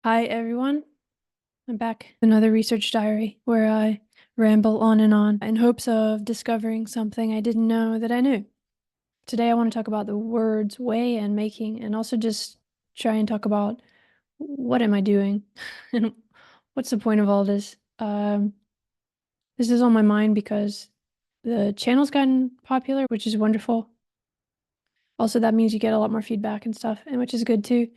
Hi, everyone. I'm back. Another research diary where I ramble on in hopes of discovering something I didn't know that I knew. Today, I want to talk about the words way and making, and also just try and talk about what am I doing and what's the point of all this. This is on my mind because the channel's gotten popular, which is wonderful. Also, that means you get a lot more feedback and stuff, and which is good too.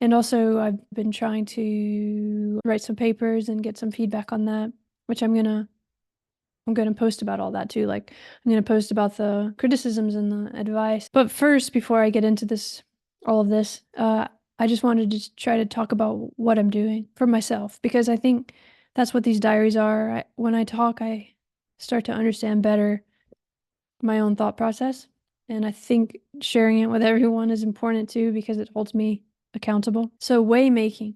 And also, I've been trying to write some papers and get some feedback on that, which I'm gonna post about all that too. Like I'm gonna post about the criticisms and the advice. But first, before I get into all of this, I just wanted to try to talk about what I'm doing for myself because I think that's what these diaries are. When I talk, I start to understand better my own thought process. And I think sharing it with everyone is important too because it holds me accountable. So, way making.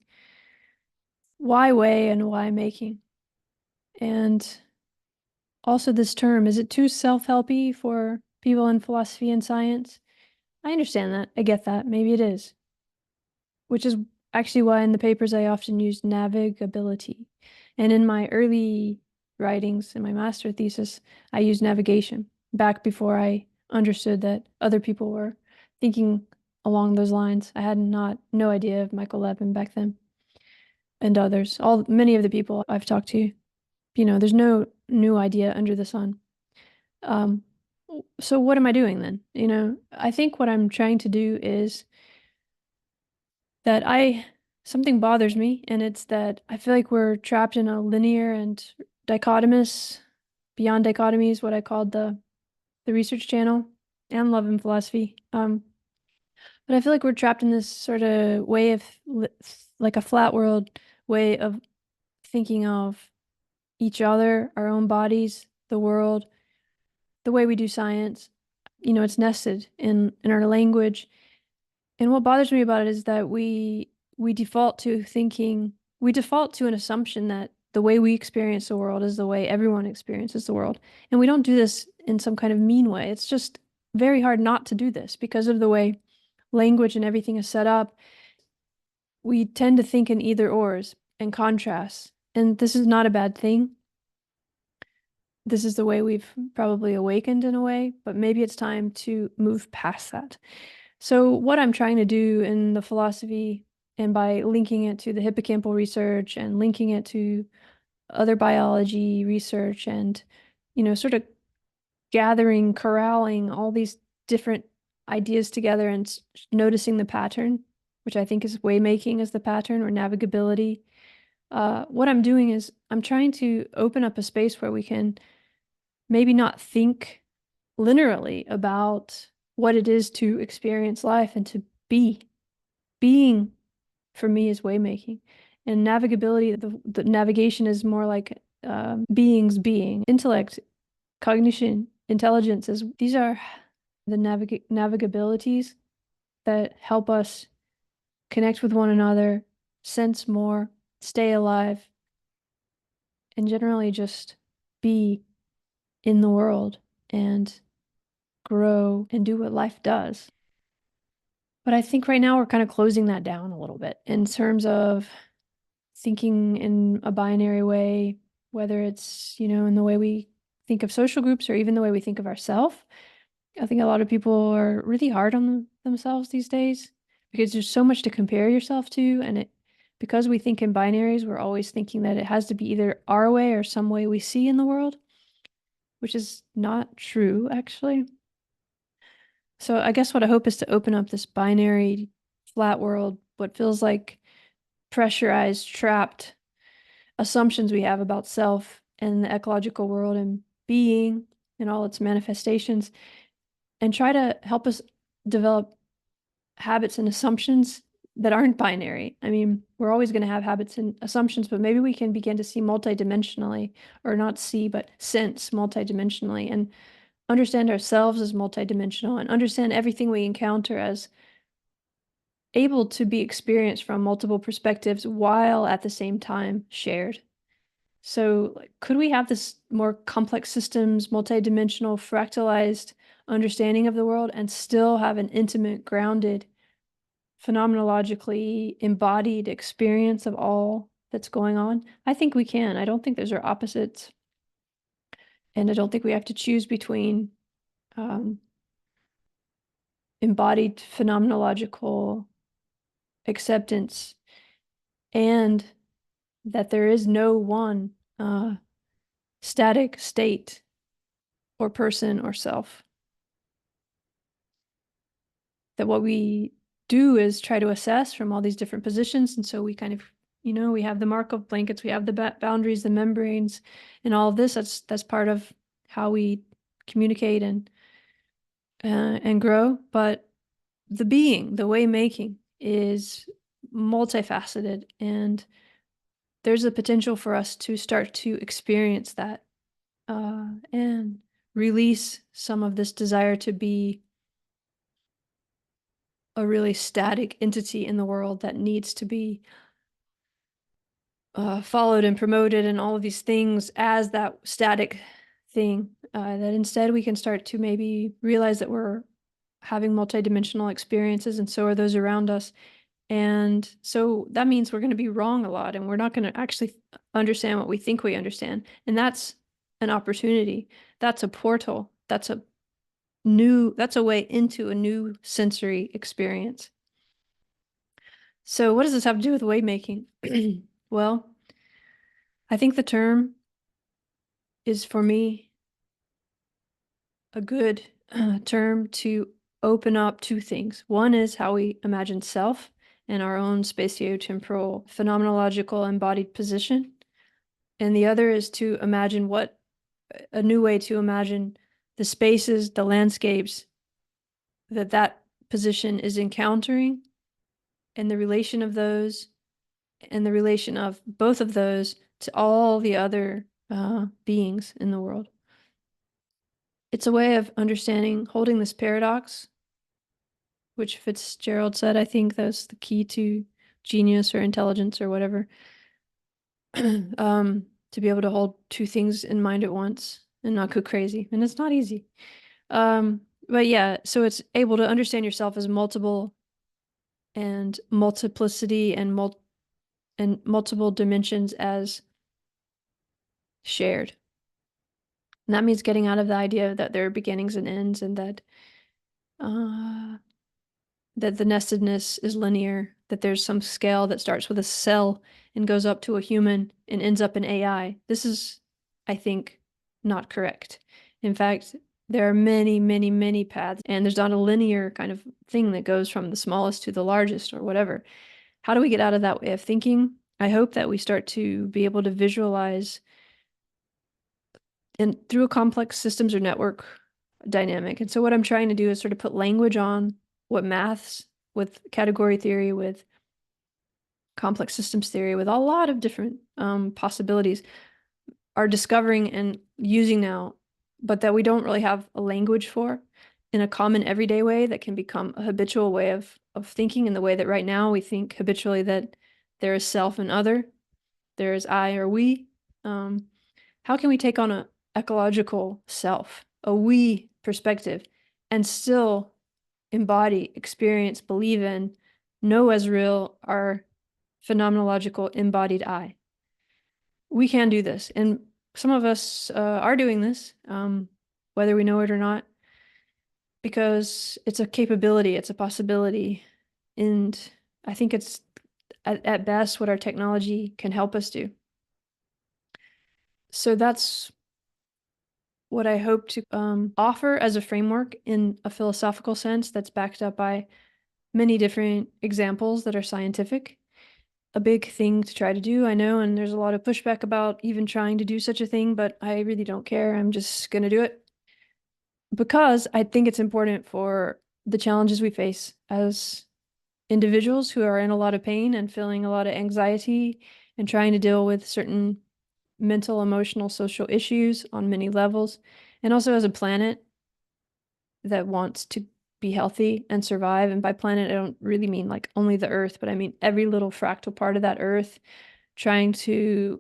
Why way and why making? And also, this term, is it too self-helpy for people in philosophy and science? I understand that. I get that. Maybe it is, which is actually why in the papers I often use navigability. And in my early writings, in my master thesis, I used navigation back before I understood that other people were thinking along those lines. I had no idea of Michael Levin back then and others. Many of the people I've talked to, there's no new idea under the sun. Um, so what am I doing then? I think what I'm trying to do is that something bothers me, and it's that I feel like we're trapped in a linear and dichotomous, beyond dichotomy is what I called the research channel and love and philosophy. But I feel like we're trapped in this sort of way of like a flat world way of thinking of each other, our own bodies, the world, the way we do science. It's nested in our language. And what bothers me about it is that we default to thinking, we default to an assumption that the way we experience the world is the way everyone experiences the world. And we don't do this in some kind of mean way. It's just very hard not to do this because of the way language and everything is set up. We tend to think in either ors and contrasts. And this is not a bad thing. This is the way we've probably awakened in a way, but maybe it's time to move past that. So what I'm trying to do in the philosophy and by linking it to the hippocampal research and linking it to other biology research and, sort of corralling all these different ideas together and noticing the pattern, which I think is waymaking as the pattern or navigability. What I'm doing is I'm trying to open up a space where we can maybe not think linearly about what it is to experience life and to be. Being for me is waymaking. And navigability, the navigation is more like beings being. Intellect, cognition, intelligence is these are the navigabilities that help us connect with one another, sense more, stay alive, and generally just be in the world and grow and do what life does. But I think right now we're kind of closing that down a little bit in terms of thinking in a binary way, whether it's, in the way we think of social groups or even the way we think of ourselves. I think a lot of people are really hard on themselves these days because there's so much to compare yourself to. And because we think in binaries, we're always thinking that it has to be either our way or some way we see in the world, which is not true, actually. So I guess what I hope is to open up this binary flat world, what feels like pressurized, trapped assumptions we have about self and the ecological world and being and all its manifestations, and try to help us develop habits and assumptions that aren't binary. I mean, we're always going to have habits and assumptions, but maybe we can begin to see multidimensionally, or not see, but sense multidimensionally and understand ourselves as multidimensional and understand everything we encounter as able to be experienced from multiple perspectives while at the same time shared. So, like, could we have this more complex systems, multidimensional, fractalized understanding of the world and still have an intimate, grounded phenomenologically embodied experience of all that's going on? I think we can. I don't think those are opposites. And I don't think we have to choose between embodied phenomenological acceptance and that there is no one static state or person or self. That what we do is try to assess from all these different positions. And so we kind of, we have the Markov blankets, we have the boundaries, the membranes, and all of this. That's part of how we communicate and grow. But the being, the way making is multifaceted, and there's a potential for us to start to experience that and release some of this desire to be a really static entity in the world that needs to be followed and promoted and all of these things as that static thing. That instead we can start to maybe realize that we're having multidimensional experiences, and so are those around us. And so that means we're going to be wrong a lot, and we're not going to actually understand what we think we understand. And that's an opportunity. That's a portal. That's a way into a new sensory experience. So what does this have to do with way making? Well, I think the term is, for me, a good term to open up two things. One is how we imagine self and our own spatiotemporal phenomenological embodied position. And the other is to imagine a new way to imagine the spaces, the landscapes that position is encountering, and the relation of those, and the relation of both of those to all the other beings in the world. It's a way of understanding, holding this paradox, which Fitzgerald said, I think that's the key to genius or intelligence or whatever, to be able to hold two things in mind at once and not go crazy. And it's not easy. But yeah, so it's able to understand yourself as multiple and multiplicity and multiple dimensions as shared. And that means getting out of the idea that there are beginnings and ends, and that the nestedness is linear, that there's some scale that starts with a cell and goes up to a human and ends up in AI. This is, I think, not correct. In fact, there are many, many, many paths, and there's not a linear kind of thing that goes from the smallest to the largest or whatever. How do we get out of that way of thinking? I hope that we start to be able to visualize, and through a complex systems or network dynamic. And so what I'm trying to do is sort of put language on what maths, with category theory, with complex systems theory, with a lot of different possibilities, are discovering and using now, but that we don't really have a language for in a common everyday way that can become a habitual way of thinking, in the way that right now we think habitually that there is self and other, there is I or we. How can we take on a ecological self, a we perspective, and still embody, experience, believe in, know as real our phenomenological embodied I? We can do this, and some of us are doing this, whether we know it or not, because it's a capability, it's a possibility, and I think it's at best what our technology can help us do. So that's what I hope to offer as a framework in a philosophical sense that's backed up by many different examples that are scientific. A big thing to try to do, I know, and there's a lot of pushback about even trying to do such a thing, but I really don't care. I'm just going to do it because I think it's important for the challenges we face as individuals who are in a lot of pain and feeling a lot of anxiety and trying to deal with certain mental, emotional, social issues on many levels, and also as a planet that wants to be healthy and survive. And by planet, I don't really mean like only the Earth, but I mean every little fractal part of that Earth trying to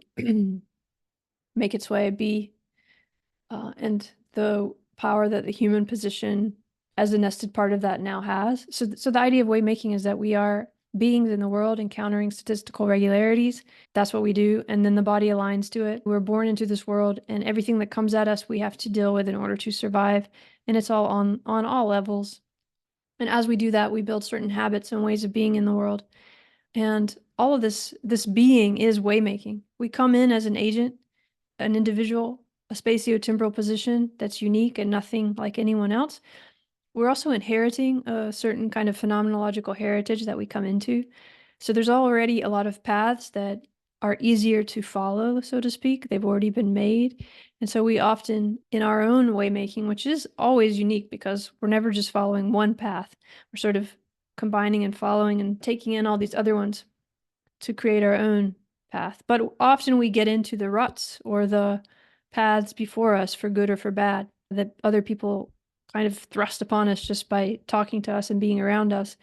make its way be, and the power that the human position as a nested part of that now has. So the idea of waymaking is that we are beings in the world encountering statistical regularities. That's what we do. And then the body aligns to it. We're born into this world, and everything that comes at us, we have to deal with in order to survive. And it's all on all levels. And as we do that, we build certain habits and ways of being in the world. And all of this being is waymaking. We come in as an agent, an individual, a spatiotemporal position that's unique and nothing like anyone else. We're also inheriting a certain kind of phenomenological heritage that we come into. So there's already a lot of paths that are easier to follow, so to speak. They've already been made. And so we often, in our own waymaking, which is always unique because we're never just following one path, we're sort of combining and following and taking in all these other ones to create our own path. But often we get into the ruts or the paths before us, for good or for bad, that other people kind of thrust upon us just by talking to us and being around us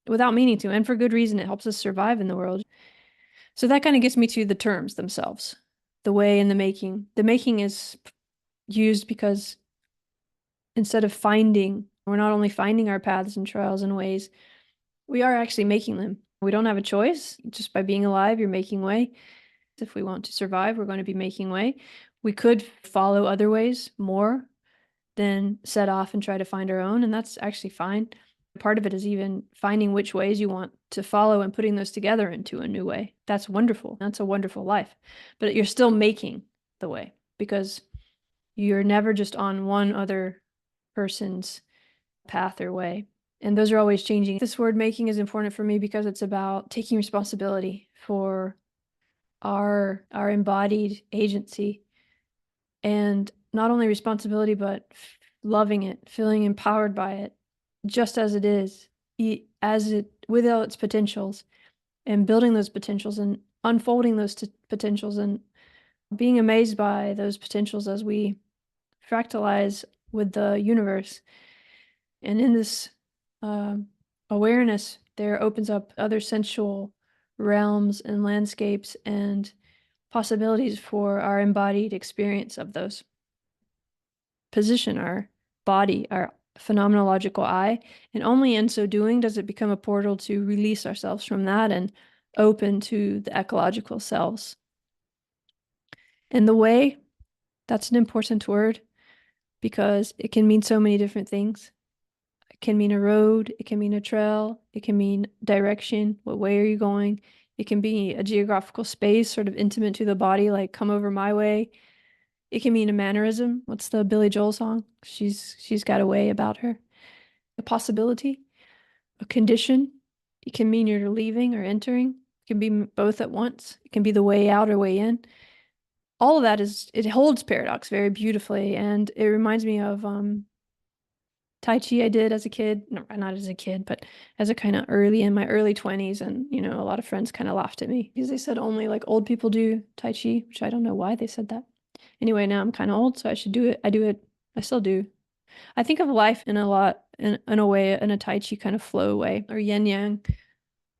without meaning to. And for good reason, it helps us survive in the world. So that kind of gets me to the terms themselves, the way and the making. The making is used because instead of finding, we're not only finding our paths and trails and ways, we are actually making them. We don't have a choice. Just by being alive, you're making way. If we want to survive, we're going to be making way. We could follow other ways more than set off and try to find our own, and that's actually fine. Part of it is even finding which ways you want to follow and putting those together into a new way. That's wonderful. That's a wonderful life. But you're still making the way because you're never just on one other person's path or way. And those are always changing. This word making is important for me because it's about taking responsibility for our embodied agency, and not only responsibility, but loving it, feeling empowered by it, just as it is, as it, with all its potentials, and building those potentials and unfolding those potentials and being amazed by those potentials as we fractalize with the universe. And in this awareness, there opens up other sensual realms and landscapes and possibilities for our embodied experience of those. Position our body, our phenomenological eye, and only in so doing does it become a portal to release ourselves from that and open to the ecological selves. And the way, that's an important word because it can mean so many different things. It can mean a road, it can mean a trail, it can mean direction, what way are you going? It can be a geographical space, sort of intimate to the body, like come over my way. It can mean a mannerism. What's the Billy Joel song? She's got a way about her. A possibility, a condition. It can mean you're leaving or entering. It can be both at once. It can be the way out or way in. All of that it holds paradox very beautifully, and it reminds me of Tai Chi I did as a kid. No, not as a kid, but as a kind of in my early 20s. And, a lot of friends kind of laughed at me because they said only like old people do Tai Chi, which I don't know why they said that. Anyway, now I'm kind of old, so I should do it. I do it. I still do. I think of life in a way, in a Tai Chi kind of flow way, or yin yang,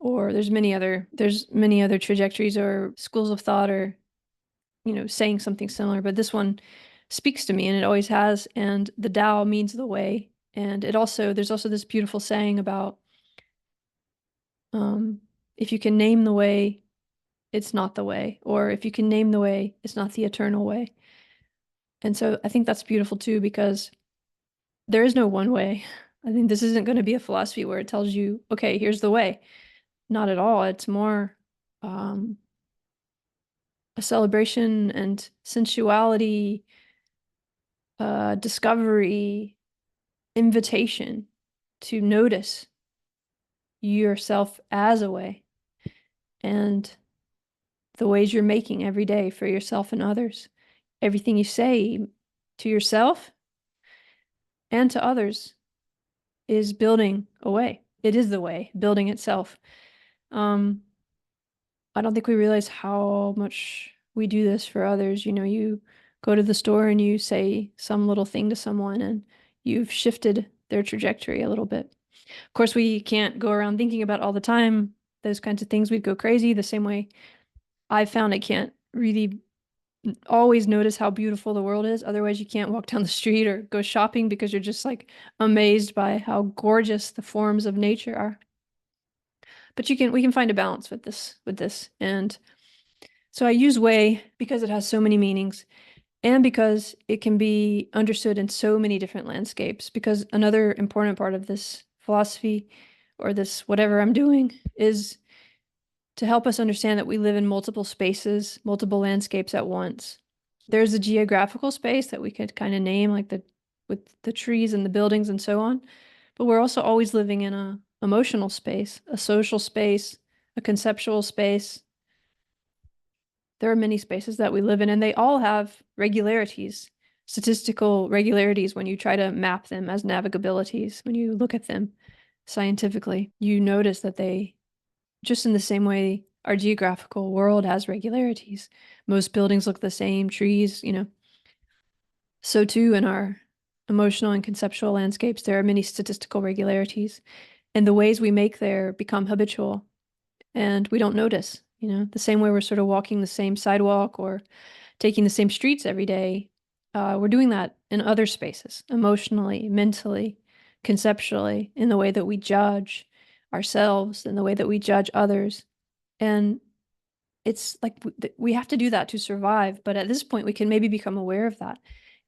or there's many other trajectories or schools of thought, or, saying something similar. But this one speaks to me, and it always has. And the Tao means the way. And there's also this beautiful saying about, if you can name the way, it's not the way, or if you can name the way, it's not the eternal way. And so I think that's beautiful too, because there is no one way. I think this isn't going to be a philosophy where it tells you, okay, here's the way. Not at all. It's more a celebration and sensuality, discovery, invitation to notice yourself as a way and the ways you're making every day for yourself and others. Everything you say to yourself and to others is building a way. It is the way, building itself. I don't think we realize how much we do this for others. You go to the store and you say some little thing to someone and you've shifted their trajectory a little bit. Of course, we can't go around thinking about all the time those kinds of things. We'd go crazy the same way I found I can't really always notice how beautiful the world is. Otherwise, you can't walk down the street or go shopping because you're just like amazed by how gorgeous the forms of nature are. But we can find a balance with this. And so I use way because it has so many meanings and because it can be understood in so many different landscapes. Because another important part of this philosophy or this whatever I'm doing is to help us understand that we live in multiple spaces, multiple landscapes at once. There's a geographical space that we could kind of name, like with the trees and the buildings and so on. But we're also always living in a emotional space, a social space, a conceptual space. There are many spaces that we live in, and they all have regularities, statistical regularities when you try to map them as navigabilities. When you look at them scientifically, you notice that they, just in the same way our geographical world has regularities. Most buildings look the same, trees, So too in our emotional and conceptual landscapes, there are many statistical regularities. And the ways we make there become habitual and we don't notice, the same way we're sort of walking the same sidewalk or taking the same streets every day. We're doing that in other spaces, emotionally, mentally, conceptually, in the way that we judge ourselves, in the way that we judge others. And it's like we have to do that to survive. But at this point, we can maybe become aware of that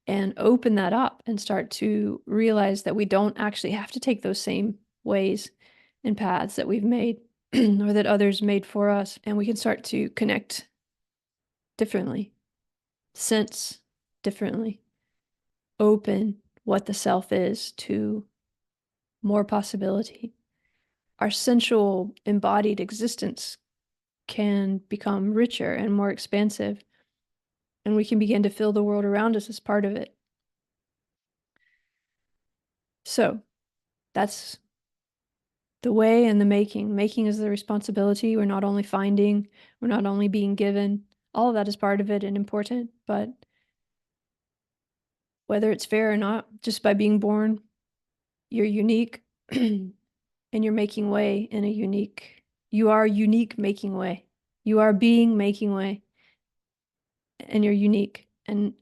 and open that up and start to realize that we don't actually have to take those same ways and paths that we've made or that others made for us. And we can start to connect differently, sense differently, open what the self is to more possibility. Our sensual embodied existence can become richer and more expansive, and we can begin to feel the world around us as part of it. So that's the way and the making. Making is the responsibility. We're not only finding, we're not only being given. All of that is part of it and important, but whether it's fair or not, just by being born, you're unique and you're making way in a unique, you are unique making way. You are being making way and you're unique. And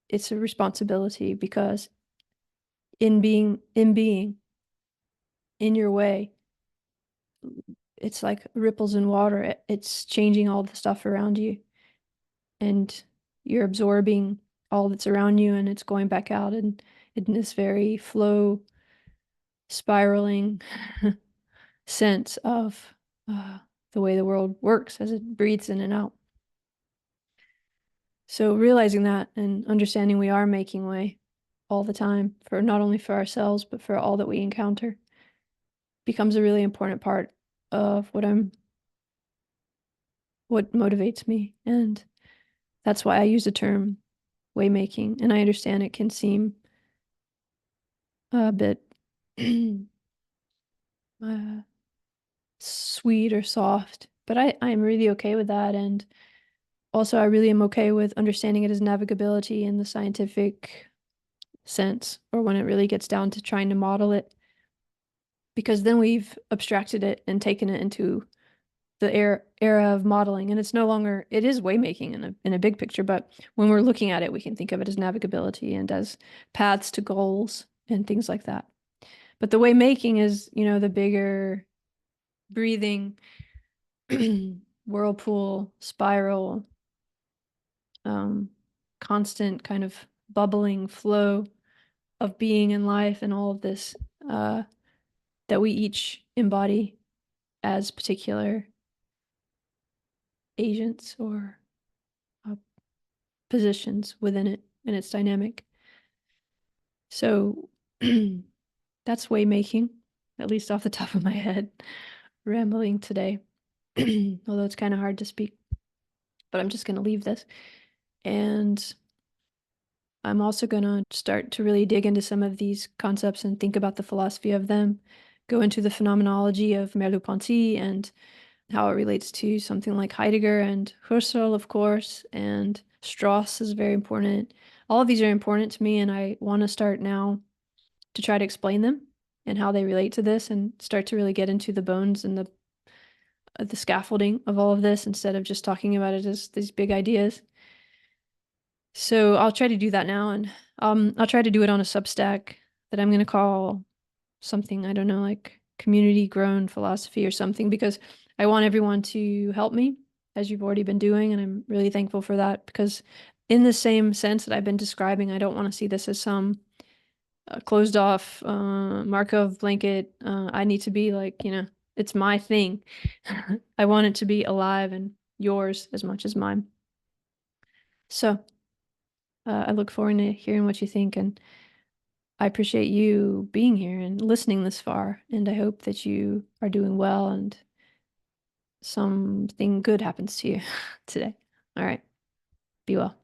it's a responsibility because in being, in your way, it's like ripples in water. It's changing all the stuff around you and you're absorbing all that's around you and it's going back out and in this very flow, spiraling sense of the way the world works as it breathes in and out. So realizing that and understanding we are making way all the time for not only for ourselves, but for all that we encounter becomes a really important part of what motivates me. And that's why I use the term waymaking. And I understand it can seem a bit sweet or soft, but I'm really okay with that. And also, I really am okay with understanding it as navigability in the scientific sense, or when it really gets down to trying to model it, because then we've abstracted it and taken it into the era of modeling, and it's no longer, it is waymaking in a big picture, but when we're looking at it, we can think of it as navigability and as paths to goals and things like that. But the waymaking is, the bigger breathing whirlpool, spiral, constant kind of bubbling flow of being in life and all of this that we each embody as particular agents or positions within it and its dynamic. So that's waymaking, at least off the top of my head, rambling today, although it's kind of hard to speak, but I'm just going to leave this. And I'm also going to start to really dig into some of these concepts and think about the philosophy of them, go into the phenomenology of Merleau-Ponty and how it relates to something like Heidegger and Husserl, of course, and Strauss is very important. All of these are important to me, and I want to start now to try to explain them and how they relate to this and start to really get into the bones and the scaffolding of all of this instead of just talking about it as these big ideas. So I'll try to do that now, and I'll try to do it on a Substack that I'm going to call something, I don't know, like community grown philosophy or something, because I want everyone to help me, as you've already been doing, and I'm really thankful for that, because in the same sense that I've been describing, I don't want to see this as some closed off Markov blanket. I need to be like, it's my thing. I want it to be alive and yours as much as mine. So I look forward to hearing what you think, and I appreciate you being here and listening this far, and I hope that you are doing well and something good happens to you today. All right. Be well.